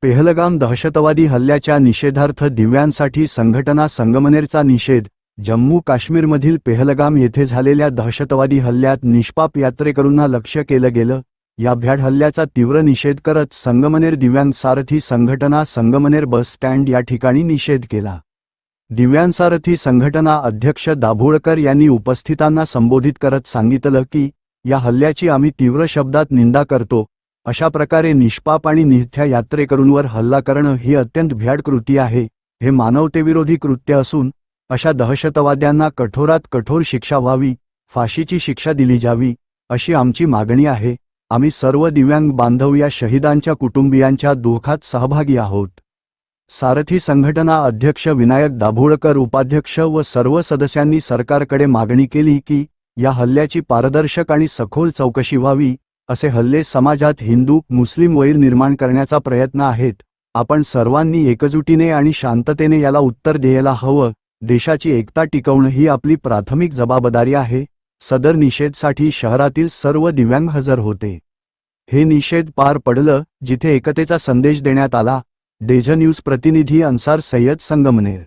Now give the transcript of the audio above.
पेहलगाम दहशतवादी हल्ल्याच्या निषेधार्थ दिव्यांसाठी संघटना संगमनेरचा निषेध. जम्मू काश्मीरमधील पेहलगाम येथे झालेल्या दहशतवादी हल्ल्यात निष्पाप यात्रेकरूंना लक्ष्य केलं गेलं. या भ्याड हल्ल्याचा तीव्र निषेध करत संगमनेर दिव्यांग सारथी संघटना संगमनेर बस स्टँड या ठिकाणी निषेध केला. दिव्यांग सारथी संघटना अध्यक्ष दाभोळकर यांनी उपस्थितांना संबोधित करत सांगितलं की या हल्ल्याची आम्ही तीव्र शब्दात निंदा करतो. अशा प्रकारे निष्पाप आणि निहत्या यात्रेकरूंवर हल्ला करणं ही अत्यंत भ्याड कृती आहे. हे मानवतेविरोधी कृत्य असून अशा दहशतवाद्यांना कठोरात कठोर शिक्षा व्हावी, फाशीची शिक्षा दिली जावी अशी आमची मागणी आहे. आम्ही सर्व दिव्यांग बांधव या शहीदांच्या कुटुंबियांच्या दुःखात सहभागी आहोत. सारथी संघटना अध्यक्ष विनायक दाभोळकर उपाध्यक्ष व सर्व सदस्यांनी सरकारकडे मागणी केली की या हल्ल्याची पारदर्शक आणि सखोल चौकशी व्हावी. असे हल्ले समाजात हिंदू मुस्लिम वैर निर्माण करण्याचा प्रयत्न आहेत. आपण सर्वांनी एकजुटीने आणि शांततेने याला उत्तर द्यायला हवं. देशाची एकता टिकवणं ही आपली प्राथमिक जबाबदारी आहे. सदर निषेधासाठी शहरातील सर्व दिव्यांग हजर होते. हे निषेध पार पडलं जिथे एकतेचा संदेश देण्यात आला. डेझ न्यूज प्रतिनिधी अन्सार सय्यद, संगमनेर.